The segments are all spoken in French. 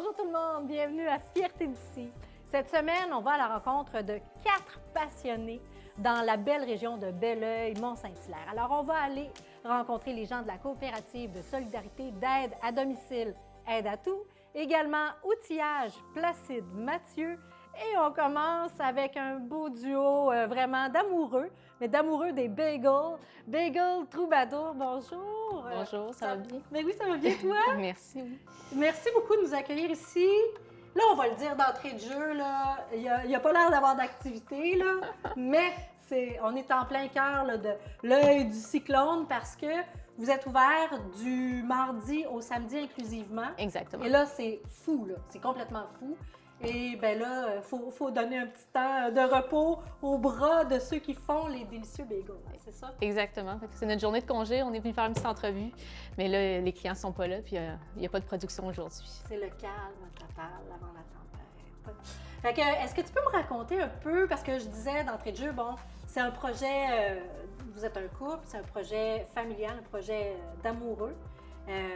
Bonjour tout le monde, bienvenue à Fierté d'ici. Cette semaine, on va à la rencontre de 4 passionnés dans la belle région de Belleuil, Mont-Saint-Hilaire. Alors, on va aller rencontrer les gens de la coopérative de solidarité d'aide à domicile Aide à tout, également outillage Placide Mathieu. Et on commence avec un beau duo vraiment d'amoureux, mais d'amoureux des bagels. Bagel Troubadour, bonjour. Bonjour, ça va bien? Mais oui, ça va bien, toi? Merci, oui. Merci beaucoup de nous accueillir ici. Là, on va le dire d'entrée de jeu, là, il n'y a pas l'air d'avoir d'activité, là, mais on est en plein cœur là, de l'œil du cyclone parce que vous êtes ouvert du mardi au samedi inclusivement. Exactement. Et là, c'est fou, là, c'est complètement fou. Et bien là, il faut donner un petit temps de repos aux bras de ceux qui font les délicieux bagels, c'est ça? Exactement. C'est notre journée de congé. On est venu faire une petite entrevue, mais là, les clients ne sont pas là, puis il n'y a pas de production aujourd'hui. C'est le calme total avant la tempête. Fait que, est-ce que tu peux me raconter un peu, parce que je disais d'entrée de jeu, bon, c'est un projet, vous êtes un couple, c'est un projet familial, un projet d'amoureux.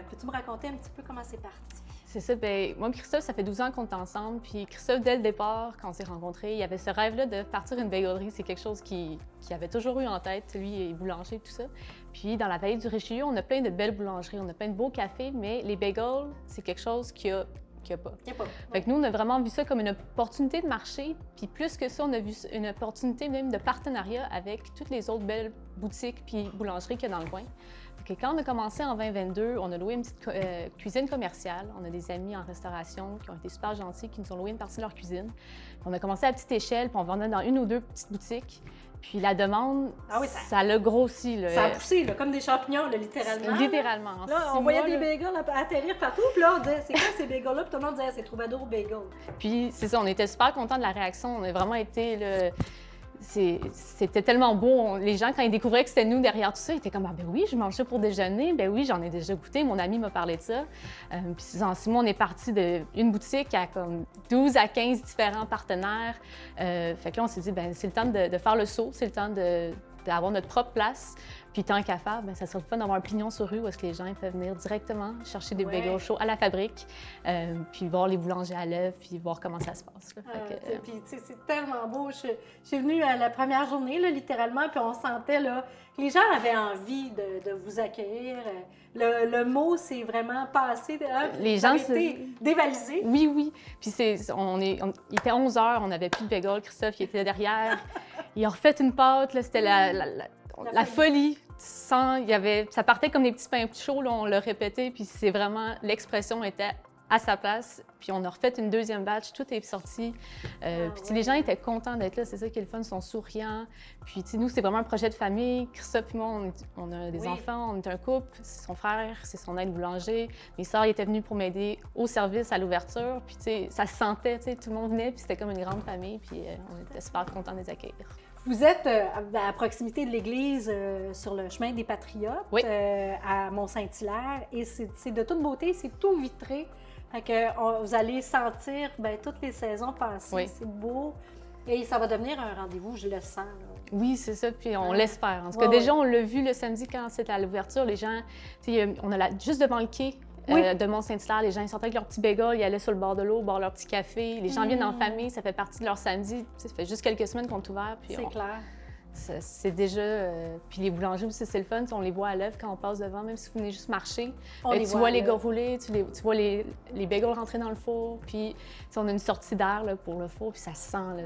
Peux-tu me raconter un petit peu comment c'est parti? C'est ça. Bien, moi et Christophe, ça fait 12 ans qu'on est ensemble. Puis Christophe, dès le départ, quand on s'est rencontrés, il avait ce rêve-là de partir une bagelerie. C'est quelque chose qu'il avait toujours eu en tête. Lui, il est boulanger, tout ça. Puis dans la vallée du Richelieu, on a plein de belles boulangeries, on a plein de beaux cafés, mais les bagels, c'est quelque chose qu'il n'y a pas. Il n'y a pas. Fait que nous, on a vraiment vu ça comme une opportunité de marché. Puis plus que ça, on a vu une opportunité même de partenariat avec toutes les autres belles boutiques puis boulangeries qu'il y a dans le coin. Fait que quand on a commencé en 2022, on a loué une petite cuisine commerciale. On a des amis en restauration qui ont été super gentils, qui nous ont loué une partie de leur cuisine. On a commencé à petite échelle, puis on vendait dans une ou deux petites boutiques. Puis la demande, ça l'a grossi. Là. Ça a poussé, là, comme des champignons, là, littéralement. Littéralement. Là, on voyait des bagels atterrir partout, puis là, on disait, c'est quoi ces bagels-là? Puis tout le monde disait, c'est Troubadour Bagel. Puis c'est ça, on était super contents de la réaction. On a vraiment été... Là, c'était tellement beau. Les gens, quand ils découvraient que c'était nous derrière tout ça, ils étaient comme « Ah ben oui, je mange ça pour déjeuner. Ben oui, j'en ai déjà goûté. Mon ami m'a parlé de ça. » Puis en 6 mois, on est parti d'une boutique à comme 12 à 15 différents partenaires. Fait que là, on s'est dit « Ben c'est le temps de faire le saut. C'est le temps d'avoir notre propre place. » Puis tant qu'à faire, ben, ça serait le fun d'avoir un pignon sur rue où est-ce que les gens peuvent venir directement chercher des bagels chauds à la fabrique, puis voir les boulangers à l'œuvre, puis voir comment ça se passe. Là. Puis c'est tellement beau. Je suis venue à la première journée, là, littéralement, puis on sentait là, que les gens avaient envie de vous accueillir. Le mot, c'est vraiment passé. Les gens étaient dévalisés. Oui, oui. Puis il était 11 h, on n'avait plus de bagels. Christophe, il était derrière. Il a refait une pâte, là, c'était la folie. Ça partait comme des petits pains chauds, là, on l'a répété, puis c'est vraiment, l'expression était à sa place. Puis on a refait une deuxième batch, tout est sorti. Puis les gens étaient contents d'être là, c'est ça qui est le fun, ils sont souriants. Puis nous, c'est vraiment un projet de famille. Christophe et moi, on a des enfants, on est un couple, c'est son frère, c'est son aide boulanger. Mes sœurs étaient venues pour m'aider au service, à l'ouverture. Puis ça se sentait, tout le monde venait, puis c'était comme une grande famille, puis on était super contents de les accueillir. Vous êtes à proximité de l'église sur le chemin des Patriotes, oui. À Mont-Saint-Hilaire, et c'est de toute beauté, c'est tout vitré. Fait que vous allez sentir toutes les saisons passées, oui. C'est beau. Et ça va devenir un rendez-vous, je le sens. Là. Oui, c'est ça, puis on l'espère. En tout cas, déjà, on l'a vu le samedi quand c'était à l'ouverture, les gens, on a juste devant le quai. De Mont-Saint-Hilaire, les gens ils sortaient avec leur petit bagel, ils allaient sur le bord de l'eau, boire leur petit café. Les gens viennent en famille, ça fait partie de leur samedi. Ça fait juste quelques semaines qu'on est ouvert. C'est clair. C'est déjà... Puis les boulangers aussi, c'est le fun. On les voit à l'œuvre quand on passe devant, même si vous venez juste marcher. Tu vois les gars rouler, tu vois les bagels rentrer dans le four. Puis on a une sortie d'air pour le four, puis ça sent.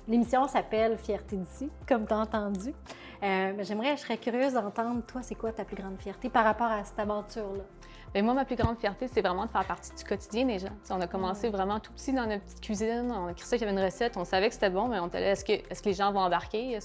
L'émission s'appelle Fierté d'ici, comme tu as entendu. Je serais curieuse d'entendre, toi, c'est quoi ta plus grande fierté par rapport à cette aventure-là? Bien, moi, ma plus grande fierté, c'est vraiment de faire partie du quotidien des gens. On a commencé vraiment tout petit dans notre petite cuisine. On a écrit ça qu'il y avait une recette. On savait que c'était bon, mais on était là, est-ce que les gens vont embarquer?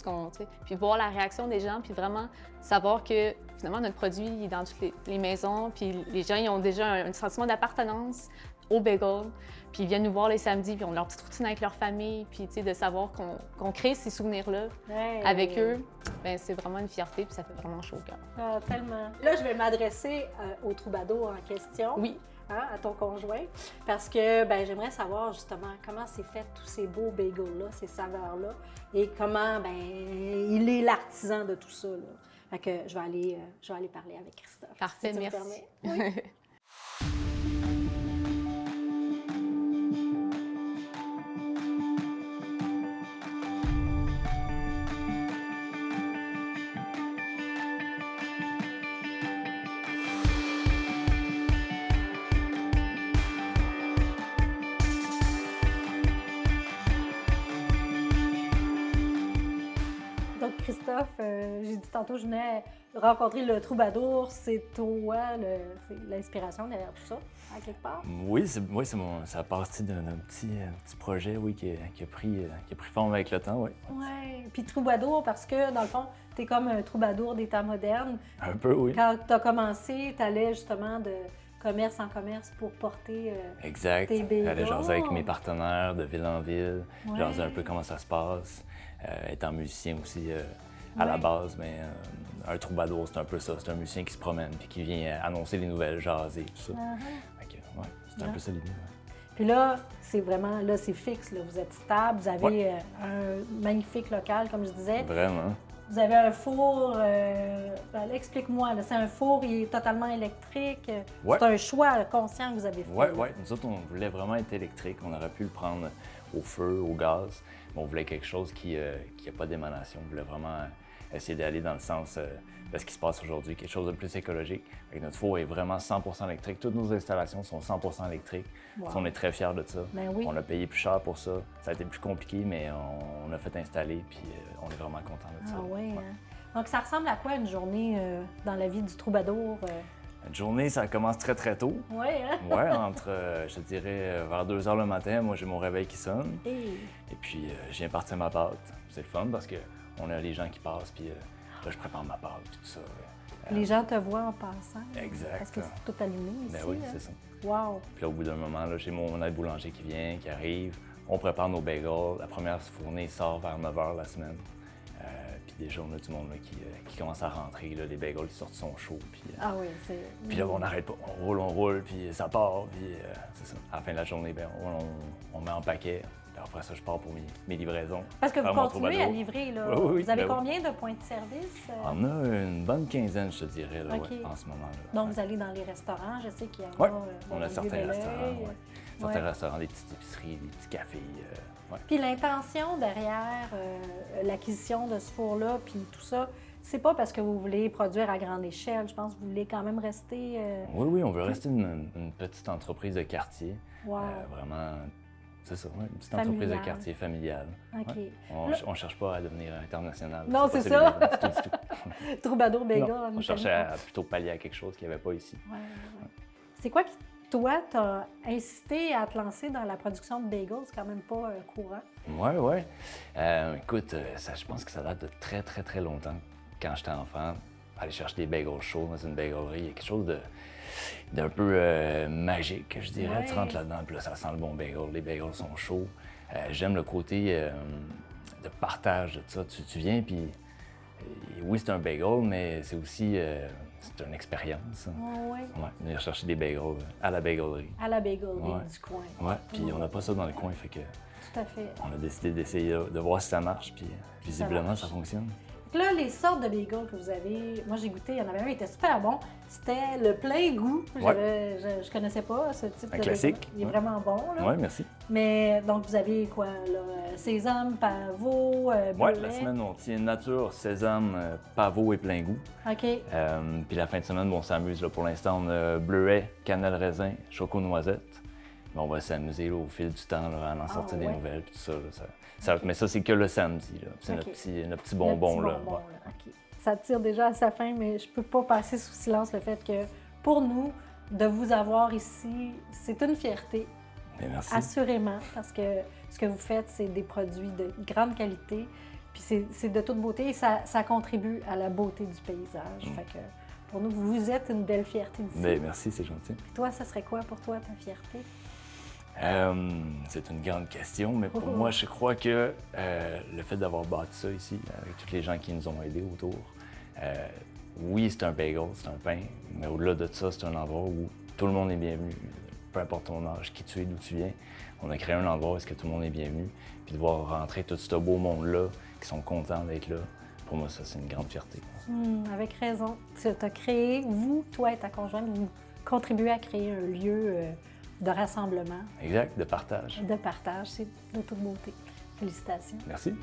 Puis voir la réaction des gens, puis vraiment savoir que finalement, notre produit il est dans toutes les maisons. Puis les gens ils ont déjà un sentiment d'appartenance au bagel. Puis ils viennent nous voir les samedis, puis on a leur petite routine avec leur famille. Puis de savoir qu'on crée ces souvenirs-là avec eux, bien, c'est vraiment une fierté, puis ça fait vraiment chaud au cœur. Ah, tellement. Là, je vais m'adresser au troubadour en question. Oui. À ton conjoint, parce que j'aimerais savoir justement comment c'est fait tous ces beaux bagels-là, ces saveurs-là, et comment il est l'artisan de tout ça. Là. Fait que je vais aller parler avec Christophe. Parfait, si tu merci. me permets. Oui. Christophe, j'ai dit tantôt, je venais rencontrer le troubadour. C'est toi, c'est l'inspiration derrière tout ça, à quelque part? Oui, ça a parti d'un petit projet, oui, qui a pris forme avec le temps, oui. Oui. Puis troubadour, parce que, dans le fond, tu es comme un troubadour des temps modernes. Un peu, oui. Quand tu as commencé, tu allais justement de commerce en commerce pour porter Exact. tes bagels. J'allais jaser avec mes partenaires de ville en ville, Ouais. jaser un peu comment ça se passe. Étant musicien aussi à la Ouais. base, mais un troubadour, c'est un peu ça. C'est un musicien qui se promène puis qui vient annoncer les nouvelles, jaser, tout ça. Fait que, ouais, c'est un peu ça l'idée. Ouais. Puis là, c'est vraiment, là, c'est fixe, là. Vous êtes stable, vous avez un magnifique local, comme je disais. Vraiment. Vous avez un four, explique-moi, là, c'est un four, il est totalement électrique. Ouais. C'est un choix conscient que vous avez fait. Oui, là. oui. Nous autres, on voulait vraiment être électrique. On aurait pu le prendre au feu, au gaz, mais on voulait quelque chose qui n'a pas d'émanation. On voulait vraiment essayer d'aller dans le sens de ce qui se passe aujourd'hui, quelque chose de plus écologique. Fait que notre four est vraiment 100% électrique. Toutes nos installations sont 100% électriques. Wow. On est très fiers de ça. Ben oui. On a payé plus cher pour ça. Ça a été plus compliqué, mais on a fait installer, puis on est vraiment content de ça. Ah oui, Ouais. hein? Donc, ça ressemble à quoi une journée dans la vie du troubadour? Une journée, ça commence très, très tôt. Oui, hein? Ouais, entre, je te dirais, vers 2 h le matin, moi, j'ai mon réveil qui sonne. Et... Et puis, je viens partir ma pâte. C'est le fun parce qu'on a les gens qui passent, puis là, je prépare ma pâte, puis tout ça. Les gens te voient en passant. Exact. Parce que c'est tout allumé ici. Ben oui, hein? c'est ça. Wow! Puis là, au bout d'un moment, là, j'ai mon aide boulanger qui vient, qui arrive. On prépare nos bagels. La première fournée sort vers 9 h la semaine. Puis déjà, on a du monde là, qui commence à rentrer. Là, les bagels qui sortent sont chauds. Puis, Ah oui, c'est... puis là, on n'arrête pas. On roule, puis ça part. Puis c'est ça. À la fin de la journée, ben, on met en paquet. Puis après ça, je pars pour mes livraisons. Parce que vous Faire mon continuez à troubadour. livrer, là. Oui, oui, oui, Vous avez ben oui. combien de points de service? On a une bonne quinzaine, je te dirais, là, OK. ouais, en ce moment-là. Donc, Ouais. vous allez dans les restaurants. Je sais qu'il y en Ouais, a... on dans a le certains Vieux-Belleuil. restaurants, ouais. Certains Ouais. restaurants, des petites épiceries, des petits cafés. Ouais. Puis l'intention derrière l'acquisition de ce four-là, puis tout ça, c'est pas parce que vous voulez produire à grande échelle. Je pense que vous voulez quand même rester... Oui, on veut rester une petite entreprise de quartier. Wow! Vraiment, c'est ça, ouais, une petite Familiale. entreprise de quartier familiale. OK. Ouais. On ne cherche pas à devenir international. Non, pas c'est ça. ça. l'idée, du tout. Troubadour Bagel. Non, en on Italie. cherchait à plutôt pallier à quelque chose qu'il n'y avait pas ici. Ouais. C'est quoi qui, toi, t'a incité à te lancer dans la production de bagels? C'est quand même pas courant. Oui. Écoute, je pense que ça date de très, très, très longtemps. Quand j'étais enfant, aller chercher des bagels chauds dans une bagelerie, il y a quelque chose d'un peu magique, je dirais. Ouais. Tu rentres là-dedans, puis là, ça sent le bon bagel. Les bagels sont chauds. J'aime le côté de partage de ça. Tu viens, puis oui, c'est un bagel, mais c'est aussi c'est une expérience. Hein. Oui. Ouais, venir chercher des bagels à la bagelerie. À la bagelerie Ouais. du coin. Ouais, puis on n'a pas ça dans le coin, fait que Tout à fait. on a décidé d'essayer de voir si ça marche, puis visiblement, marche. ça fonctionne. Là, les sortes de bagels que vous avez, moi j'ai goûté, il y en avait un, il était super bon. C'était le plein goût. Je connaissais pas ce type Un de classique, bagel. Il est ouais. vraiment bon. Là. Oui, merci. Mais donc, vous avez quoi, là? Sésame, pavot, Oui, bleuet. la semaine, on tient nature, sésame, pavot et plein goût. OK. Puis la fin de semaine, bon, on s'amuse. Là, pour l'instant, on a bleuet, cannelle raisin, choco-noisette. Mais on va s'amuser là, au fil du temps là, à en sortir des ouais. nouvelles puis tout ça. Mais ça, c'est que le samedi. là. C'est OK. notre petit bonbon. Le là. petit bonbon, Ouais. là. OK. Ça tire déjà à sa fin, mais je peux pas passer sous silence le fait que, pour nous, de vous avoir ici, c'est une fierté. Bien, merci. Assurément, parce que ce que vous faites, c'est des produits de grande qualité, puis c'est de toute beauté et ça contribue à la beauté du paysage. Fait que pour nous, vous êtes une belle fierté d'ici. Bien, merci, c'est gentil. Puis toi, ça serait quoi pour toi ta fierté? C'est une grande question, mais pour moi, je crois que le fait d'avoir bâti ça ici, avec tous les gens qui nous ont aidés autour, oui, c'est un bagel, c'est un pain, mais au-delà de ça, c'est un endroit où tout le monde est bienvenu. Peu importe ton âge, qui tu es, d'où tu viens, on a créé un endroit où est-ce que tout le monde est bienvenu. Puis de voir rentrer tout ce beau monde-là, qui sont contents d'être là, pour moi, ça, c'est une grande fierté. Avec raison. Tu as créé, vous, toi et ta conjointe, vous contribuez à créer un lieu de rassemblement, Exact, de partage. de partage. C'est de toute beauté. Félicitations. Merci.